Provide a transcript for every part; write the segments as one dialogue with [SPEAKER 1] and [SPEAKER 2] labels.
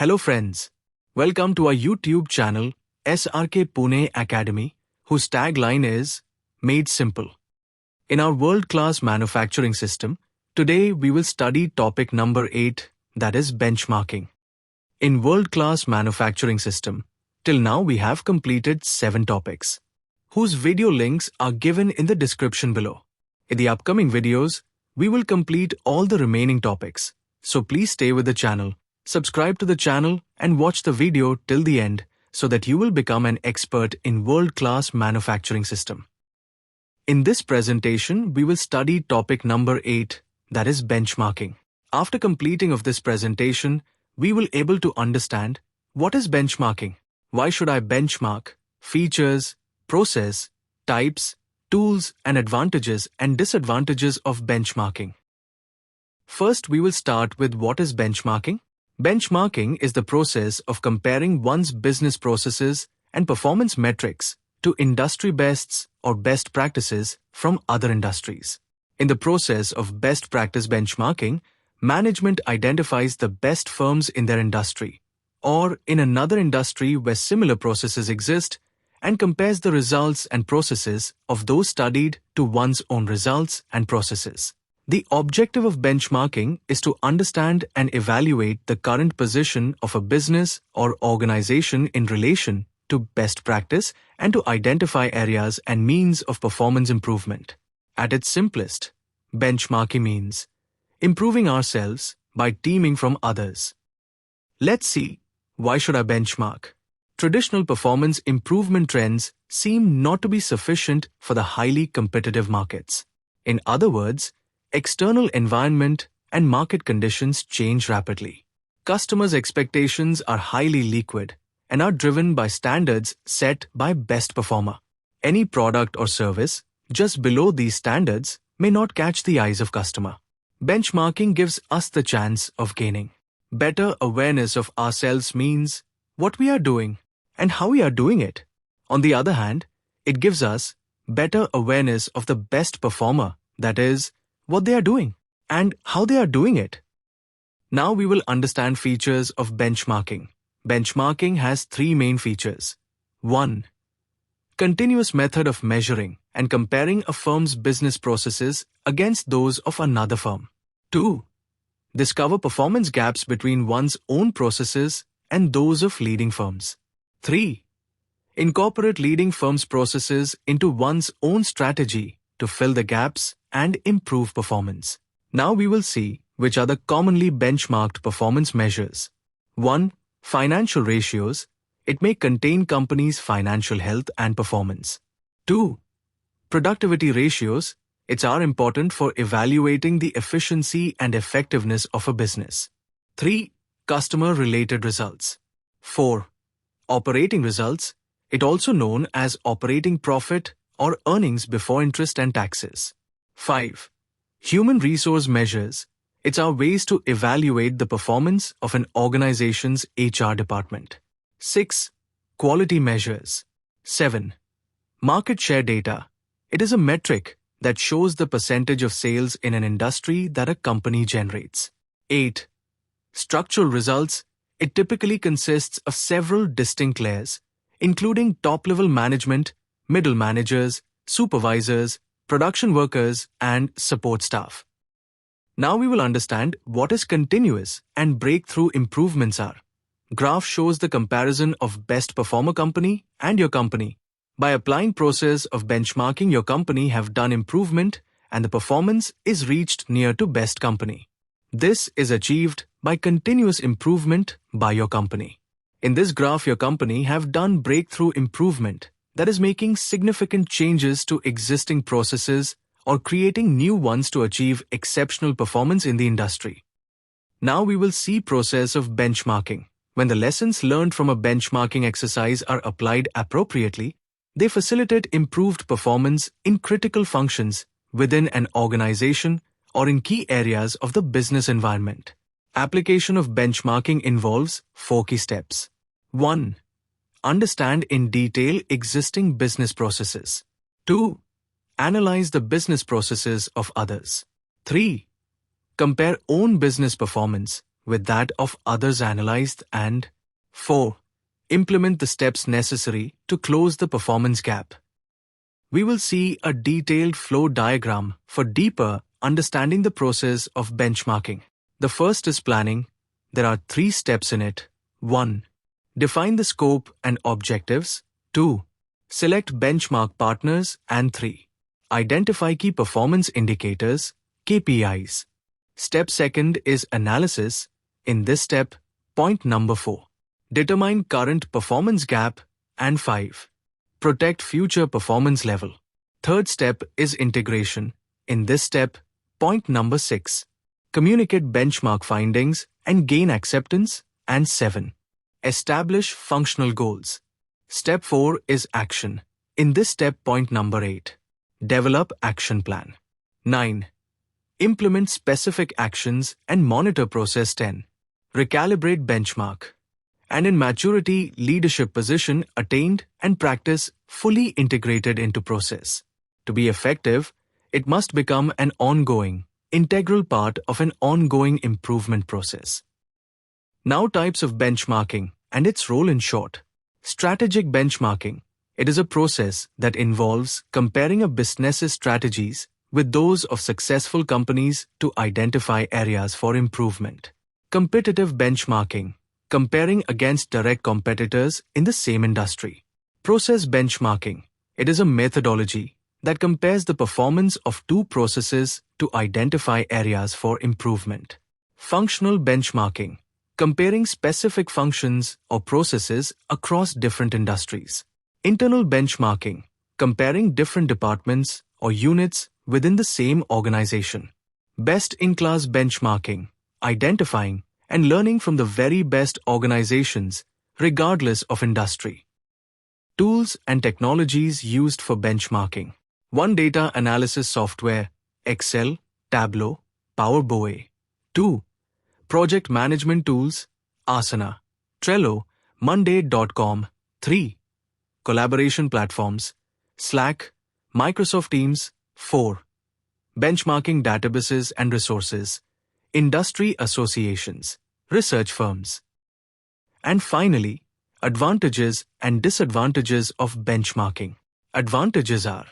[SPEAKER 1] Hello friends, welcome to our YouTube channel SRK Pune Academy, whose tagline is Made Simple. In our world-class manufacturing system, today we will study topic number 8, that is benchmarking. In world-class manufacturing system, till now we have completed 7 topics, whose video links are given in the description below. In the upcoming videos, we will complete all the remaining topics, so please stay with the channel. Subscribe to the channel and watch the video till the end so that you will become an expert in world-class manufacturing system. In this presentation, we will study topic number 8, that is benchmarking. After completing of this presentation, we will able to understand what is benchmarking, why should I benchmark, features, process, types, tools and advantages and disadvantages of benchmarking. First, we will start with what is benchmarking. Benchmarking is the process of comparing one's business processes and performance metrics to industry bests or best practices from other industries. In the process of best practice benchmarking, management identifies the best firms in their industry or in another industry where similar processes exist and compares the results and processes of those studied to one's own results and processes. The objective of benchmarking is to understand and evaluate the current position of a business or organization in relation to best practice and to identify areas and means of performance improvement. At its simplest, benchmarking means improving ourselves by teaming from others. Let's see, why should I benchmark? Traditional performance improvement trends seem not to be sufficient for the highly competitive markets. In other words, external environment and market conditions change rapidly. Customers' expectations are highly liquid and are driven by standards set by best performer. Any product or service just below these standards may not catch the eyes of customer. Benchmarking gives us the chance of gaining better awareness of ourselves, means what we are doing and how we are doing it. On the other hand, it gives us better awareness of the best performer, that is, what they are doing and how they are doing it. Now we will understand features of benchmarking. Benchmarking has 3 main features. 1. Continuous method of measuring and comparing a firm's business processes against those of another firm. 2. Discover performance gaps between one's own processes and those of leading firms. 3. Incorporate leading firms' processes into one's own strategy to fill the gaps and improve performance. Now we will see which are the commonly benchmarked performance measures. 1. Financial ratios. It may contain companies' financial health and performance. 2. Productivity ratios. It's are important for evaluating the efficiency and effectiveness of a business. 3. Customer-related results. 4. Operating results. It also known as operating profit or earnings before interest and taxes. 5. Human resource measures. It's our ways to evaluate the performance of an organization's HR department. 6. Quality measures. 7. Market share data. It is a metric that shows the percentage of sales in an industry that a company generates. 8. Structural results. It typically consists of several distinct layers, including top-level management, middle managers, supervisors, production workers, and support staff. Now we will understand what is continuous and breakthrough improvements are. Graph shows the comparison of best performer company and your company. By applying process of benchmarking, your company have done improvement and the performance is reached near to best company. This is achieved by continuous improvement by your company. In this graph, your company have done breakthrough improvement, that is making significant changes to existing processes or creating new ones to achieve exceptional performance in the industry. Now we will see process of benchmarking. When the lessons learned from a benchmarking exercise are applied appropriately, they facilitate improved performance in critical functions within an organization or in key areas of the business environment. Application of benchmarking involves 4 key steps. 1. Understand in detail existing business processes. 2. Analyze the business processes of others. 3. Compare own business performance with that of others analyzed, and 4. Implement the steps necessary to close the performance gap. We will see a detailed flow diagram for deeper understanding the process of benchmarking. The first is planning. There are 3 steps in it. 1. Define the scope and objectives. 2. Select benchmark partners. And 3. Identify key performance indicators, KPIs. Step second is analysis. In this step, point number 4. Determine current performance gap. And 5. Protect future performance level. Third step is integration. In this step, point number 6. Communicate benchmark findings and gain acceptance. And 7. Establish functional goals. Step 4 is action. In this step, point number 8. Develop action plan. 9. Implement specific actions and monitor process. 10. Recalibrate benchmark. And in maturity, leadership position attained and practice fully integrated into process. To be effective, it must become an ongoing, integral part of an ongoing improvement process. Now, types of benchmarking and its role in short. Strategic benchmarking. It is a process that involves comparing a business's strategies with those of successful companies to identify areas for improvement. Competitive benchmarking. Comparing against direct competitors in the same industry. Process benchmarking. It is a methodology that compares the performance of 2 processes to identify areas for improvement. Functional benchmarking. Comparing specific functions or processes across different industries. Internal benchmarking. Comparing different departments or units within the same organization. Best-in-class benchmarking. Identifying and learning from the very best organizations, regardless of industry. Tools and technologies used for benchmarking. 1. Data analysis software, Excel, Tableau, Power BI. 2. Project management tools, Asana, Trello, Monday.com. 3. Collaboration platforms, Slack, Microsoft Teams. 4. Benchmarking databases and resources, industry associations, research firms. And finally, advantages and disadvantages of benchmarking. Advantages are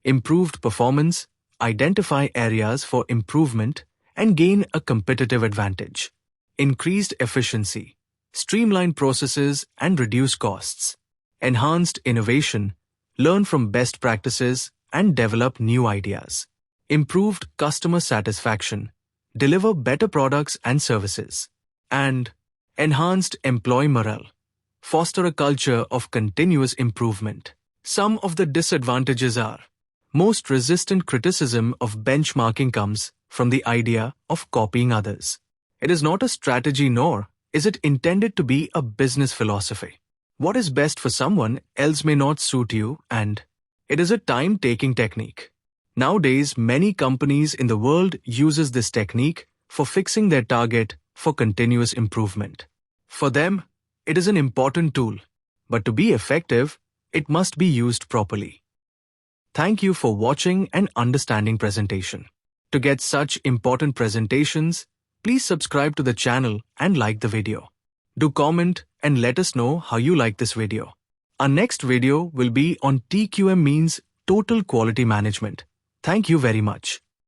[SPEAKER 1] improved performance, identify areas for improvement, and gain a competitive advantage. Increased efficiency, streamline processes and reduce costs. Enhanced innovation, learn from best practices and develop new ideas. Improved customer satisfaction, deliver better products and services. And enhanced employee morale, foster a culture of continuous improvement. Some of the disadvantages are: most resistant criticism of benchmarking comes from the idea of copying others. It is not a strategy, nor is it intended to be a business philosophy. What is best for someone else may not suit you, and it is a time-taking technique. Nowadays, many companies in the world uses this technique for fixing their target for continuous improvement. For them, it is an important tool, but to be effective, it must be used properly. Thank you for watching and understanding presentation. To get such important presentations, please subscribe to the channel and like the video. Do comment and let us know how you like this video. Our next video will be on TQM, means Total Quality Management. Thank you very much.